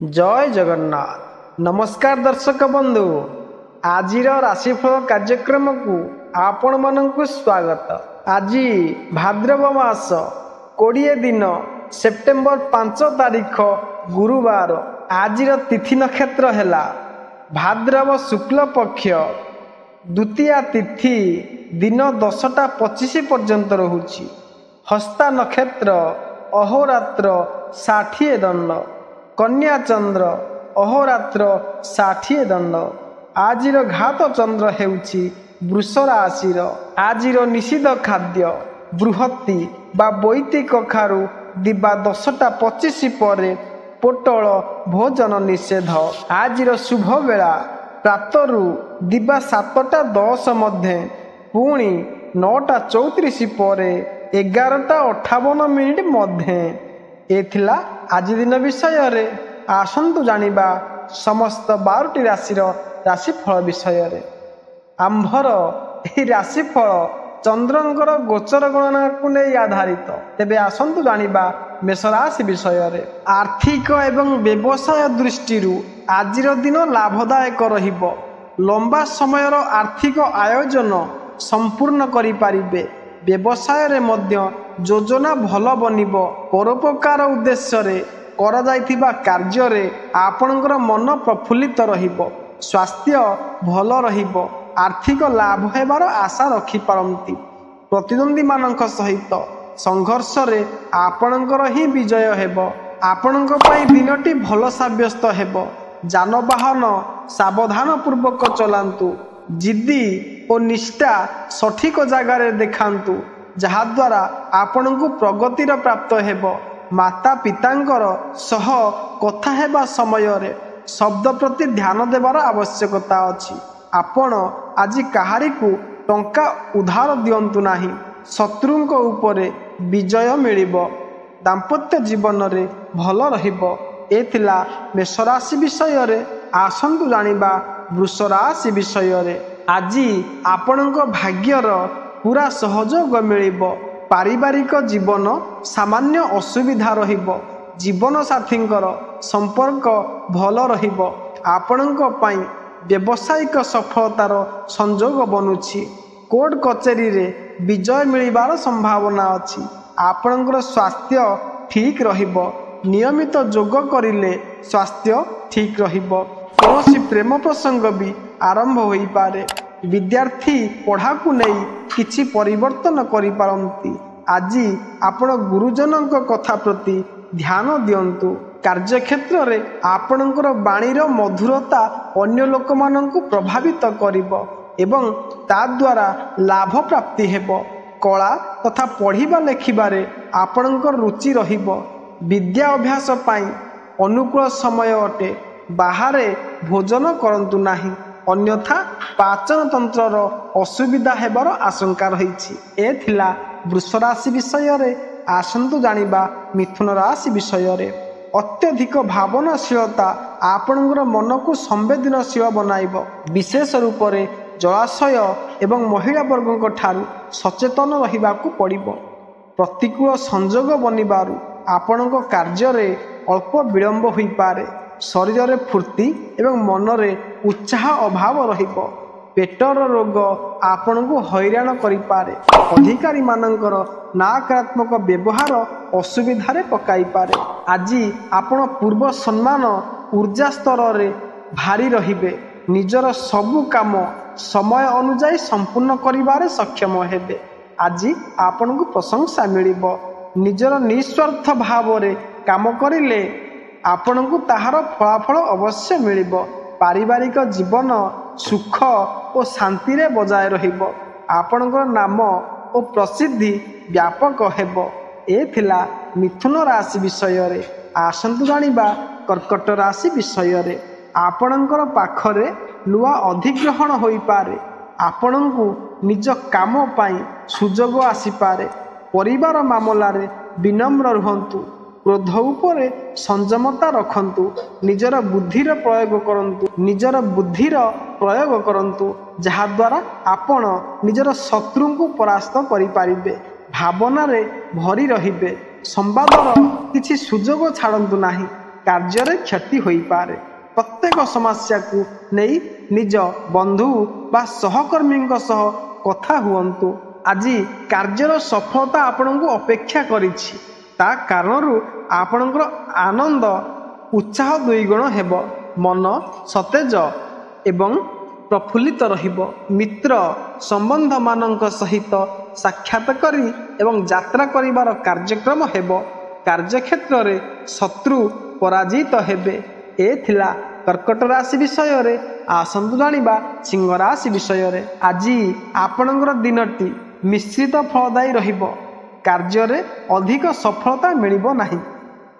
जय जगन्नाथ। नमस्कार दर्शक बंधु, आज राशिफल कार्यक्रम को आपण मानक स्वागत। आज भाद्रव मास 20 दिन सेप्टेम्बर 5 तारीख गुरुवार। आज तिथि नक्षत्र है भाद्रव शुक्ल पक्ष द्वितीया तिथि दिन 10टा 25 पर्यंत रहुछि। हस्ता नक्षत्र अहोरात्र 60 दंड। कन्या चंद्र अहोरात्र 60 दंड। आज घात चंद्र हेउछि वृष राशि। आज निषिद्ध खाद्य बृहत्ति बा बोईती कखारू दिबा 10टा 25 पर पोटल भोजन निषेध। आज शुभ बेला प्रातरु दिबा 7टा 10 मध्य पुणी 9टा 34 पर 11टा 58 मध्य। एथिला आज दिन विषय रे आसंतु जानिबा समस्त 12टी राशिर राशिफल विषय रे। आंभर एही राशिफल चंद्रंकर गोचर गणना को नहीं आधारित। तेबे आसंतु जानिबा मेष राशि विषय रे। आर्थिक एवं व्यवसाय दृष्टि आज दिन लाभदायक रहिबो। लंबा समयर आर्थिक आयोजन संपूर्ण करि पारिबे। व्यवसाय रे मध्य योजना भल बनिबो। परोपकार उद्देश्य रे करा जाइथिबा कार्य रे आपणकर मन प्रफुल्लित रहिबो। स्वास्थ्य भल रहिबो। आर्थिक लाभ हेबार आशा रखि पारंती। प्रतिद्वंदी मानक सहित संघर्ष रे आपणकर ही विजय हेबो। आपणक पई दिनटी भल साब्यस्त हेबो। जानवाहन सावधान पूर्वक चलांतु। जिद्दी और निष्ठा सठिक जगार देखांतु, जहा द्वारा आपनकु प्रगतिर प्राप्त हेबो। माता पितांकर सह कथा हेबा समय रे शब्द प्रति ध्यान देवार आवश्यकता अछि। आपण आज काहारी को टंका उधार दियंतु नाही। शत्रुंक उपरे विजय मिलिबो। दाम्पत्य जीवन रे भल रहिबो। एथिला मेष राशि विषय रे। आसंतु जानिबा वृष राशि विषय रे। आज आपणक भाग्यर पूरा सहयोग मिलिबो। पारिवारिक जीवन सामान्य असुविधा रहिबो। जीवन साथींकर संपर्क भल रहिबो। आपणक पई व्यावसायिक सफलतार संयोग बनुछि। कोर्ट कचेरी रे विजय मिलिबार संभावना अछि। आपणकर स्वास्थ्य ठीक रहिबो। नियमित योग करिले स्वास्थ्य ठीक रहिबो। कौनसी प्रेम प्रसंग भी आरंभ होई पारे। विद्यार्थी पढ़ा को नहीं किछि परिवर्तन करि पारंती। आज आपण गुरुजनक कथा प्रति ध्यान दियंतु। कार्य क्षेत्र रे आपणकर बाणीर मधुरता अन्य लोक माननकु प्रभावित करिवो एवं ता द्वारा लाभ प्राप्ति हेबो। कला तथा पढ़िबा लेखिबारे आपणकर रुचि रहिबो। विद्या अभ्यास पाई अनुकूल समय अटे। बाहरे भोजन करंतु नाही, अन्यथा पाचन तंत्रर असुविधा हेबार आशंका रहिछि। एथिला वृष राशि विषय रे। आसंतु जानिबा मिथुन राशि विषय रे। अत्यधिक भावनाशीलता आपणकर मन को संवेदनशील बनाइबो। विशेष रूप रे जलाशय एवं महिला वर्गक ठारू सचेतन रहिबाकू पड़िबो। प्रतिकूल संजोग बनिबारु आपणक कार्य रे अल्प विलंब होई पारे। शरीर रे फूर्ति एवं मन रे उत्साह अभाव रहिबो। पेटर रोग आपन को हैरान करि पारे। अधिकारी मानकर नकारात्मक व्यवहार असुविधा रे पकाई पारे। आज आपण पूर्व सम्मान ऊर्जा स्तर रे भारी रहिबे। निजर सबु काम समय अनुसार संपूर्ण करिबारे सक्षम हेबे। आज आपन को प्रशंसा मिलिबो। निजर निस्वार्थ भाव रे काम करिले आपण को ताहार फलाफल अवश्य मिलिबो। पारिवारिक जीवन सुख और शांति रे बजाय रहिबो। आपणकर नाम और प्रसिद्धि व्यापक हेबो। एथिला मिथुन राशि विषय रे। आसंतु जानिबा कर्कट राशि विषय रे। आपणकर पाखरे नुआ अधिग्रहण होई पारे। आपणकु निज काम पाई सुजोग आसी पारे। परिवार मामला रे विनम्र रुहंतु। क्रोध उपरे संयमता रखंतु। निजर बुद्धिर प्रयोग करंतु। निजर बुद्धिर प्रयोग करंतु, जहा द्वारा आपण निजर शत्रु को परास्त करि पारिबे। भावना रे भरी रहिबे। संवादर किछि सुजोग छाड़ंतु नाही। କାର୍ଯ୍ୟରେ କ୍ଷତି ହୋଇପାରେ। ପ୍ରତ୍ୟେକ ସମସ୍ୟାକୁ ନେଇ ନିଜ ବନ୍ଧୁ ବା ସହକର୍ମୀଙ୍କ ସହ କଥା ହୁଅନ୍ତୁ। ଆଜି କାର୍ଯ୍ୟର ସଫଳତା ଆପଣଙ୍କୁ ଅପେକ୍ଷା କରିଛି। ତା କାରଣରୁ ଆପଣଙ୍କର ଆନନ୍ଦ ଉତ୍ସାହ ଦୁଇଗୁଣ ହେବ। ମନ ସତେଜ ଏବଂ ପ୍ରଫୁଲ୍ଲିତ ରହିବ। ମିତ୍ର ସମ୍ବନ୍ଧମାନଙ୍କ ସହିତ ସାକ୍ଷାତ କରି ଏବଂ ଯାତ୍ରା କରିବାର କାର୍ଯ୍ୟକ୍ରମ ହେବ। କାର୍ଯ୍ୟକ୍ଷେତ୍ରରେ ଶତ୍ରୁ ପରାଜିତ ହେବେ। ଏ ଥିଲା କର୍କଟ ରାଶି ବିଷୟରେ। ଆସନ୍ତୁ ଜାଣିବା ସିଂହ ରାଶି ବିଷୟରେ। ଆଜି ଆପଣଙ୍କର ଦିନଟି ମିଶ୍ରିତ ଫଳଦାୟୀ ରହିବ। କାର୍ଯ୍ୟରେ ଅଧିକ ସଫଳତା ମିଳିବ ନାହିଁ,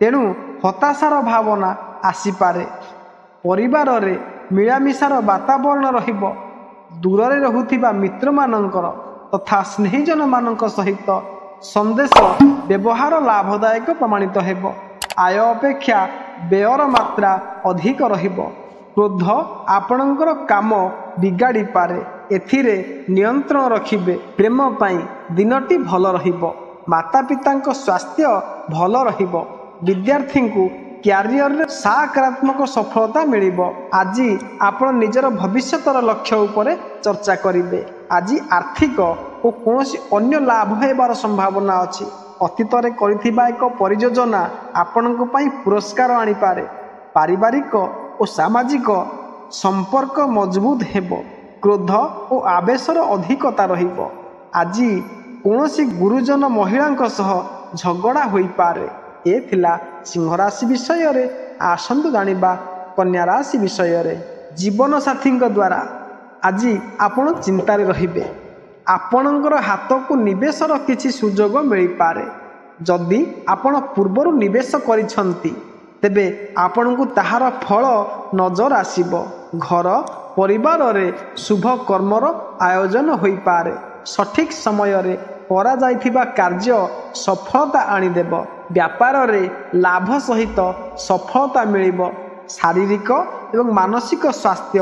ତେଣୁ ହତାଶାର ଭାବନା ଆସିପାରେ। ପରିବାରରେ ମିଳାମିଶାର ବାତାବରଣ ରହିବ। ଦୂରରେ ରହୁଥିବା ମିତ୍ରମାନଙ୍କର ତଥା ସ୍ନେହିଜନମାନଙ୍କ ସହିତ ସନ୍ଦେଶ ବ୍ୟବହାର ଲାଭଦାୟକ ପ୍ରମାଣିତ ହେବ। ଆୟ ଅପେକ୍ଷା ବ୍ୟୟର ମାତ୍ରା ଅଧିକ ରହିବ। କ୍ରୋଧ ଆପଣଙ୍କର କାମ ବିଗାଡ଼ିପାରେ, ଏଥିରେ ନିୟନ୍ତ୍ରଣ ରଖିବେ। ପ୍ରେମ ପାଇଁ ଦିନଟି ଭଲ ରହିବ। ମାତା ପିତାଙ୍କ ସ୍ୱାସ୍ଥ୍ୟ ଭଲ ରହିବ। ବିଦ୍ୟାର୍ଥୀଙ୍କୁ କ୍ୟାରିୟରରେ ସକାରାତ୍ମକ ସଫଳତା ମିଳିବ। ଆଜି ଆପଣ ନିଜର ଭବିଷ୍ୟତର ଲକ୍ଷ୍ୟ ଉପରେ ଚର୍ଚ୍ଚା କରିବେ। ଆଜି ଆର୍ଥିକ ଓ କୌଣସି ଅନ୍ୟ ଲାଭ ହେବାର ସମ୍ଭାବନା ଅଛି। ଅତୀତରେ କରିଥିବା ଏକ ପରିଯୋଜନା ଆପଣଙ୍କ ପାଇଁ ପୁରସ୍କାର ଆଣିପାରେ। ପାରିବାରିକ ଓ ସାମାଜିକ ସମ୍ପର୍କ ମଜବୁତ ହେବ। କ୍ରୋଧ ଓ ଆବେଶର ଅଧିକତା ରହିବ। ଆଜି କୌଣସି ଗୁରୁଜନ ମହିଳାଙ୍କ ସହ ଝଗଡ଼ା ହୋଇପାରେ। ଏ ଥିଲା ସିଂହ ରାଶି ବିଷୟରେ। ଆସନ୍ତୁ ଜାଣିବା କନ୍ୟା ରାଶି ବିଷୟରେ। ଜୀବନସାଥୀଙ୍କ ଦ୍ୱାରା ଆଜି ଆପଣ ଚିନ୍ତାରେ ରହିବେ। ଆପଣଙ୍କର ହାତକୁ ନିବେଶର କିଛି ସୁଯୋଗ ମିଳିପାରେ। ଯଦି ଆପଣ ପୂର୍ବରୁ ନିବେଶ କରିଛନ୍ତି, ତେବେ ଆପଣଙ୍କୁ ତାହାର ଫଳ ନଜର ଆସିବ। ଘର ପରିବାରରେ ଶୁଭ କର୍ମର ଆୟୋଜନ ହୋଇପାରେ। ସଠିକ୍ ସମୟରେ କରାଯାଇଥିବା କାର୍ଯ୍ୟ ସଫଳତା ଆଣିଦେବ। ବ୍ୟାପାରରେ ଲାଭ ସହିତ ସଫଳତା ମିଳିବ। ଶାରୀରିକ ଏବଂ ମାନସିକ ସ୍ୱାସ୍ଥ୍ୟ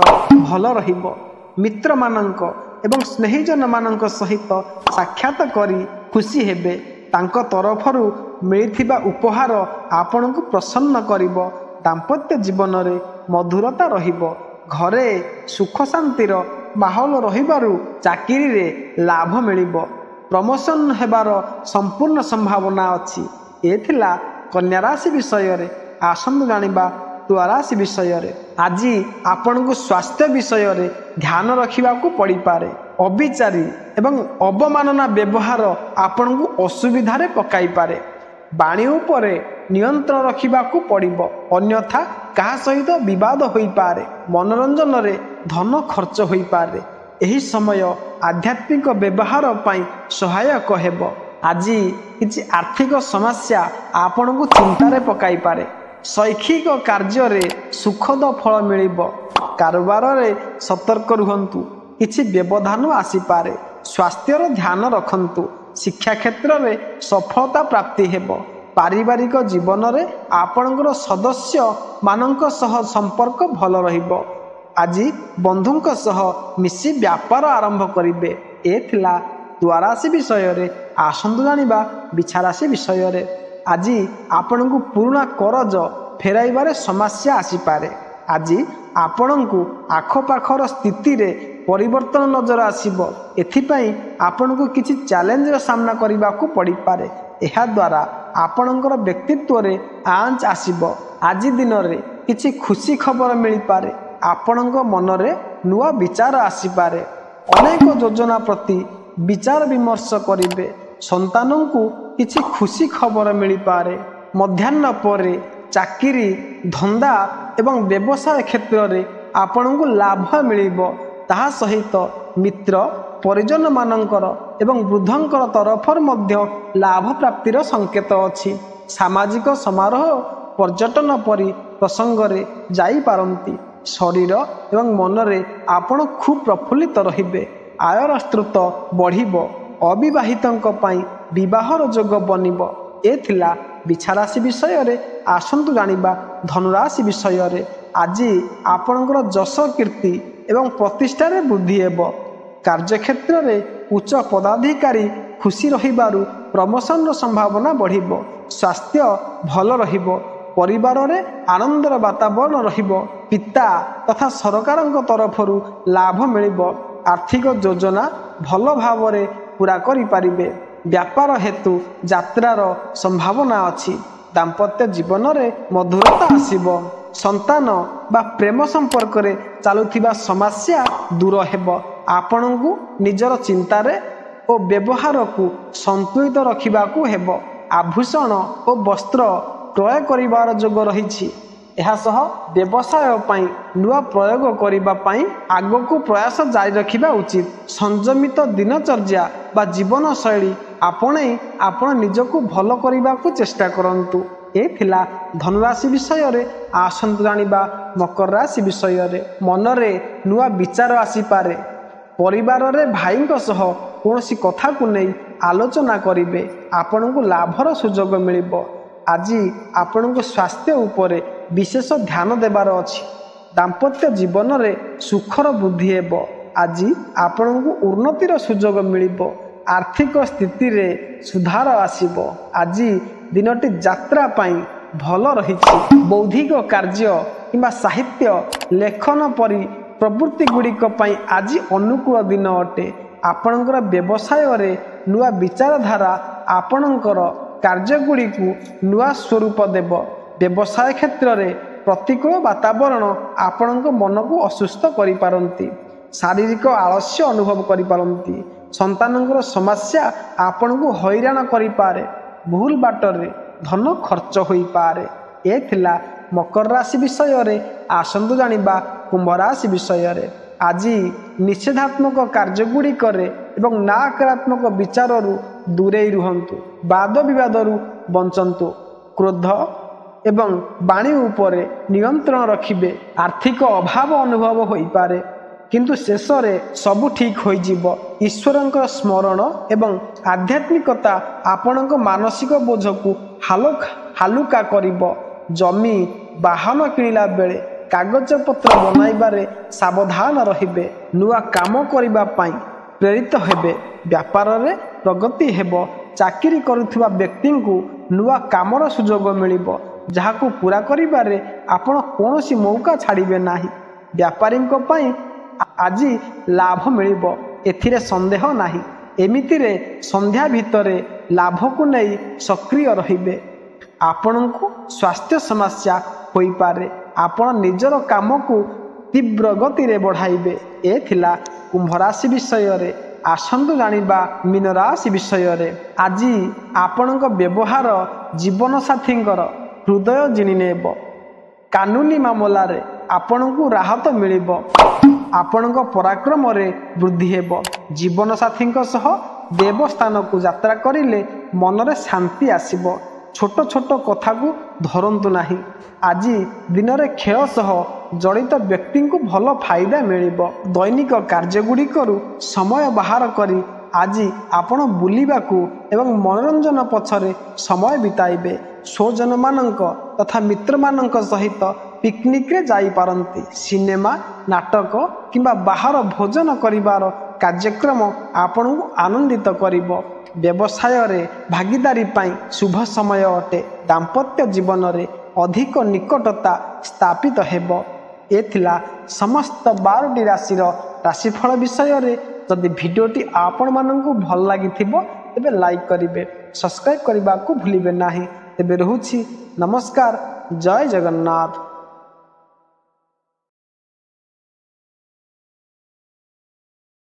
ଭଲ ରହିବ। ମିତ୍ରମାନଙ୍କ ଏବଂ ସ୍ନେହିଜନମାନଙ୍କ ସହିତ ସାକ୍ଷାତ କରି ଖୁସି ହେବେ। ତାଙ୍କ ତରଫରୁ ମିଳିଥିବା ଉପହାର ଆପଣଙ୍କୁ ପ୍ରସନ୍ନ କରିବ। ଦାମ୍ପତ୍ୟ ଜୀବନରେ ମଧୁରତା ରହିବ। ଘରେ ସୁଖ ଶାନ୍ତିର ମାହୋଲ ରହିବାରୁ ଚାକିରିରେ ଲାଭ ମିଳିବ। ପ୍ରମୋସନ୍ ହେବାର ସମ୍ପୂର୍ଣ୍ଣ ସମ୍ଭାବନା ଅଛି। ଏ ଥିଲା କନ୍ୟା ରାଶି ବିଷୟରେ। ଆସନ୍ତୁ ଜାଣିବା ତୁଳା ରାଶି ବିଷୟରେ। ଆଜି ଆପଣଙ୍କୁ ସ୍ୱାସ୍ଥ୍ୟ ବିଷୟରେ ଧ୍ୟାନ ରଖିବାକୁ ପଡ଼ିପାରେ। ଅବିଚାରୀ ଏବଂ ଅବମାନନା ବ୍ୟବହାର ଆପଣଙ୍କୁ ଅସୁବିଧାରେ ପକାଇପାରେ। ବାଣୀ ଉପରେ ନିୟନ୍ତ୍ରଣ ରଖିବାକୁ ପଡ଼ିବ, ଅନ୍ୟଥା କାହା ସହିତ ବିବାଦ ହୋଇପାରେ। ମନୋରଞ୍ଜନରେ ଧନ ଖର୍ଚ୍ଚ ହୋଇପାରେ। ଏହି ସମୟ ଆଧ୍ୟାତ୍ମିକ ବ୍ୟବହାର ପାଇଁ ସହାୟକ ହେବ। ଆଜି କିଛି ଆର୍ଥିକ ସମସ୍ୟା ଆପଣଙ୍କୁ ଚିନ୍ତାରେ ପକାଇପାରେ। ଶୈକ୍ଷିକ କାର୍ଯ୍ୟରେ ସୁଖଦ ଫଳ ମିଳିବ। କାରବାରରେ ସତର୍କ ରୁହନ୍ତୁ, କିଛି ବ୍ୟବଧାନ ଆସିପାରେ। ସ୍ୱାସ୍ଥ୍ୟର ଧ୍ୟାନ ରଖନ୍ତୁ। ଶିକ୍ଷା କ୍ଷେତ୍ରରେ ସଫଳତା ପ୍ରାପ୍ତି ହେବ। ପାରିବାରିକ ଜୀବନରେ ଆପଣଙ୍କର ସଦସ୍ୟମାନଙ୍କ ସହ ସମ୍ପର୍କ ଭଲ ରହିବ। ଆଜି ବନ୍ଧୁଙ୍କ ସହ ମିଶି ବ୍ୟାପାର ଆରମ୍ଭ କରିବେ। ଏ ଥିଲା ତୁଳା ରାଶି ବିଷୟରେ। ଆସନ୍ତୁ ଜାଣିବା ବିଛା ରାଶି ବିଷୟରେ। ଆଜି ଆପଣଙ୍କୁ ପୁରୁଣା କରଜ ଫେରାଇବାରେ ସମସ୍ୟା ଆସିପାରେ। ଆଜି ଆପଣଙ୍କୁ ଆଖପାଖର ସ୍ଥିତିରେ ପରିବର୍ତ୍ତନ ନଜର ଆସିବ। ଏଥିପାଇଁ ଆପଣଙ୍କୁ କିଛି ଚ୍ୟାଲେଞ୍ଜର ସାମ୍ନା କରିବାକୁ ପଡ଼ିପାରେ। ଏହାଦ୍ୱାରା ଆପଣଙ୍କର ବ୍ୟକ୍ତିତ୍ୱରେ ଆଞ୍ଚ ଆସିବ। ଆଜି ଦିନରେ କିଛି ଖୁସି ଖବର ମିଳିପାରେ। ଆପଣଙ୍କ ମନରେ ନୂଆ ବିଚାର ଆସିପାରେ। ଅନେକ ଯୋଜନା ପ୍ରତି ବିଚାର ବିମର୍ଶ କରିବେ। ସନ୍ତାନଙ୍କୁ କିଛି ଖୁସି ଖବର ମିଳିପାରେ। ମଧ୍ୟାହ୍ନ ପରେ ଚାକିରି, ଧନ୍ଦା ଏବଂ ବ୍ୟବସାୟ କ୍ଷେତ୍ରରେ ଆପଣଙ୍କୁ ଲାଭ ମିଳିବ। ତାହା ସହିତ ମିତ୍ର ପରିଜନମାନଙ୍କର ଏବଂ ବୃଦ୍ଧଙ୍କର ତରଫରୁ ମଧ୍ୟ ଲାଭ ପ୍ରାପ୍ତିର ସଂକେତ ଅଛି। ସାମାଜିକ ସମାରୋହ, ପର୍ଯ୍ୟଟନ ପରି ପ୍ରସଙ୍ଗରେ ଯାଇପାରନ୍ତି। ଶରୀର ଏବଂ ମନରେ ଆପଣ ଖୁବ୍ ପ୍ରଫୁଲ୍ଲିତ ରହିବେ। ଆୟର ସ୍ରୋତ ବଢ଼ିବ। ଅବିବାହିତଙ୍କ ପାଇଁ ବିବାହର ଯୋଗ ବନିବ। ଏ ଥିଲା ବିଛା ରାଶି ବିଷୟରେ। ଆସନ୍ତୁ ଜାଣିବା ଧନୁରାଶି ବିଷୟରେ। ଆଜି ଆପଣଙ୍କର ଯଶ, କୀର୍ତ୍ତି ଏବଂ ପ୍ରତିଷ୍ଠାରେ ବୃଦ୍ଧି ହେବ। କାର୍ଯ୍ୟକ୍ଷେତ୍ରରେ ଉଚ୍ଚ ପଦାଧିକାରୀ ଖୁସି ରହିବାରୁ ପ୍ରମୋସନର ସମ୍ଭାବନା ବଢ଼ିବ। ସ୍ୱାସ୍ଥ୍ୟ ଭଲ ରହିବ। ପରିବାରରେ ଆନନ୍ଦର ବାତାବରଣ ରହିବ। ପିତା ତଥା ସରକାରଙ୍କ ତରଫରୁ ଲାଭ ମିଳିବ। ଆର୍ଥିକ ଯୋଜନା ଭଲ ଭାବରେ ପୂରା କରିପାରିବେ। ବ୍ୟାପାର ହେତୁ ଯାତ୍ରାର ସମ୍ଭାବନା ଅଛି। ଦାମ୍ପତ୍ୟ ଜୀବନରେ ମଧୁରତା ଆସିବ। ସନ୍ତାନ ବା ପ୍ରେମ ସମ୍ପର୍କରେ ଚାଲୁଥିବା ସମସ୍ୟା ଦୂର ହେବ। ଆପଣଙ୍କୁ ନିଜର ଚିନ୍ତାରେ ଓ ବ୍ୟବହାରକୁ ସନ୍ତୁଳିତ ରଖିବାକୁ ହେବ। ଆଭୂଷଣ ଓ ବସ୍ତ୍ର କ୍ରୟ କରିବାର ଯୋଗ ରହିଛି। ଏହା ସହ ବ୍ୟବସାୟ ପାଇଁ ନୂଆ ପ୍ରୟୋଗ କରିବା ପାଇଁ ଆଗକୁ ପ୍ରୟାସ ଜାରି ରଖିବା ଉଚିତ। ସଂଯମିତ ଦିନଚର୍ଯ୍ୟା ବା ଜୀବନଶୈଳୀ ଆପଣେଇ ଆପଣ ନିଜକୁ ଭଲ କରିବାକୁ ଚେଷ୍ଟା କରନ୍ତୁ। ଏ ଥିଲା ଧନୁରାଶି ବିଷୟରେ। ଆସନ୍ତୁ ଜାଣିବା ମକର ରାଶି ବିଷୟରେ। ମନରେ ନୂଆ ବିଚାର ଆସିପାରେ। ପରିବାରରେ ଭାଇଙ୍କ ସହ କୌଣସି କଥାକୁ ନେଇ ଆଲୋଚନା କରିବେ। ଆପଣଙ୍କୁ ଲାଭର ସୁଯୋଗ ମିଳିବ। ଆଜି ଆପଣଙ୍କୁ ସ୍ୱାସ୍ଥ୍ୟ ଉପରେ ବିଶେଷ ଧ୍ୟାନ ଦେବାର ଅଛି। ଦାମ୍ପତ୍ୟ ଜୀବନରେ ସୁଖର ବୃଦ୍ଧି ହେବ। ଆଜି ଆପଣଙ୍କୁ ଉନ୍ନତିର ସୁଯୋଗ ମିଳିବ। ଆର୍ଥିକ ସ୍ଥିତିରେ ସୁଧାର ଆସିବ। ଆଜି ଦିନଟି ଯାତ୍ରା ପାଇଁ ଭଲ ରହିଛି। ବୌଦ୍ଧିକ କାର୍ଯ୍ୟ କିମ୍ବା ସାହିତ୍ୟ ଲେଖନ ପରି ପ୍ରବୃତ୍ତି ଗୁଡ଼ିକ ପାଇଁ ଆଜି ଅନୁକୂଳ ଦିନ ଅଟେ। ଆପଣଙ୍କର ବ୍ୟବସାୟରେ ନୂଆ ବିଚାରଧାରା ଆପଣଙ୍କର କାର୍ଯ୍ୟଗୁଡ଼ିକୁ ନୂଆ ସ୍ୱରୂପ ଦେବ। ବ୍ୟବସାୟ କ୍ଷେତ୍ରରେ ପ୍ରତିକୂଳ ବାତାବରଣ ଆପଣଙ୍କ ମନକୁ ଅସୁସ୍ଥ କରିପାରନ୍ତି। ଶାରୀରିକ ଆଳସ୍ୟ ଅନୁଭବ କରିପାରନ୍ତି। ସନ୍ତାନଙ୍କର ସମସ୍ୟା ଆପଣଙ୍କୁ ହଇରାଣ କରିପାରେ। ଭୁଲ ବାଟରେ ଧନ ଖର୍ଚ୍ଚ ହୋଇପାରେ। ଏ ଥିଲା ମକର ରାଶି ବିଷୟରେ। ଆସନ୍ତୁ ଜାଣିବା କୁମ୍ଭ ରାଶି ବିଷୟରେ। ଆଜି ନିଷେଧାତ୍ମକ କାର୍ଯ୍ୟଗୁଡ଼ିକରେ ଏବଂ ନକାରାତ୍ମକ ବିଚାରରୁ ଦୂରେଇ ରୁହନ୍ତୁ। ବାଦ ବିବାଦରୁ ବଞ୍ଚନ୍ତୁ। କ୍ରୋଧ ଏବଂ ବାଣୀ ଉପରେ ନିୟନ୍ତ୍ରଣ ରଖିବେ। ଆର୍ଥିକ ଅଭାବ ଅନୁଭବ ହୋଇପାରେ, କିନ୍ତୁ ଶେଷରେ ସବୁ ଠିକ୍ ହୋଇଯିବ। ଈଶ୍ୱରଙ୍କର ସ୍ମରଣ ଏବଂ ଆଧ୍ୟାତ୍ମିକତା ଆପଣଙ୍କ ମାନସିକ ବୋଝକୁ ହାଲୁକା କରିବ। ଜମି ବାହନ କିଣିଲା ବେଳେ କାଗଜପତ୍ର ବନାଇବାରେ ସାବଧାନ ରହିବେ। ନୂଆ କାମ କରିବା ପାଇଁ ପ୍ରେରିତ ହେବେ। ବ୍ୟାପାରରେ ପ୍ରଗତି ହେବ। ଚାକିରି କରୁଥିବା ବ୍ୟକ୍ତିଙ୍କୁ ନୂଆ କାମର ସୁଯୋଗ ମିଳିବ, ଯାହାକୁ ପୂରା କରିବାରେ ଆପଣ କୌଣସି ମୌକା ଛାଡ଼ିବେ ନାହିଁ। ବ୍ୟାପାରୀଙ୍କ ପାଇଁ ଆଜି ଲାଭ ମିଳିବ, ଏଥିରେ ସନ୍ଦେହ ନାହିଁ। ଏମିତିରେ ସନ୍ଧ୍ୟା ଭିତରେ ଲାଭକୁ ନେଇ ସକ୍ରିୟ ରହିବେ। ଆପଣଙ୍କୁ ସ୍ୱାସ୍ଥ୍ୟ ସମସ୍ୟା ହୋଇପାରେ। ଆପଣ ନିଜର କାମକୁ ତୀବ୍ର ଗତିରେ ବଢ଼ାଇବେ। ଏ ଥିଲା କୁମ୍ଭ ରାଶି ବିଷୟରେ। ଆସନ୍ତୁ ଜାଣିବା ମୀନ ରାଶି ବିଷୟରେ। ଆଜି ଆପଣଙ୍କ ବ୍ୟବହାର ଜୀବନସାଥୀଙ୍କର ହୃଦୟ ଜିଣି ନେବ। କାନୁନି ମାମଲାରେ ଆପଣଙ୍କୁ ରାହତ ମିଳିବ। ଆପଣଙ୍କ ପରାକ୍ରମରେ ବୃଦ୍ଧି ହେବ। ଜୀବନସାଥୀଙ୍କ ସହ ଦେବସ୍ଥାନକୁ ଯାତ୍ରା କରିଲେ ମନରେ ଶାନ୍ତି ଆସିବ। ଛୋଟ ଛୋଟ କଥାକୁ ଧରନ୍ତୁ ନାହିଁ। ଆଜି ଦିନରେ ଖେଳ ସହ ଜଡ଼ିତ ବ୍ୟକ୍ତିଙ୍କୁ ଭଲ ଫାଇଦା ମିଳିବ। ଦୈନିକ କାର୍ଯ୍ୟଗୁଡ଼ିକରୁ ସମୟ ବାହାର କରି ଆଜି ଆପଣ ବୁଲିବାକୁ ଏବଂ ମନୋରଞ୍ଜନ ପଛରେ ସମୟ ବିତାଇବେ। ସ୍ୱଜନମାନଙ୍କ ତଥା ମିତ୍ରମାନଙ୍କ ସହିତ ପିକନିକରେ ଯାଇପାରନ୍ତି। ସିନେମା, ନାଟକ କିମ୍ବା ବାହାର ଭୋଜନ କରିବାର କାର୍ଯ୍ୟକ୍ରମ ଆପଣଙ୍କୁ ଆନନ୍ଦିତ କରିବ। ବ୍ୟବସାୟରେ ଭାଗିଦାରୀ ପାଇଁ ଶୁଭ ସମୟ ଅଟେ। ଦାମ୍ପତ୍ୟ ଜୀବନରେ ଅଧିକ ନିକଟତା ସ୍ଥାପିତ ହେବ। ଏ ଥିଲା ସମସ୍ତ 12ଟି ରାଶିର ରାଶିଫଳ ବିଷୟରେ। ଯଦି ଭିଡ଼ିଓଟି ଆପଣମାନଙ୍କୁ ଭଲ ଲାଗିଥିବ ତେବେ ଲାଇକ୍ କରିବେ, ସବସ୍କ୍ରାଇବ୍ କରିବାକୁ ଭୁଲିବେ ନାହିଁ। ତେବେ ରହୁଛି। ନମସ୍କାର। ଜୟ ଜଗନ୍ନାଥ।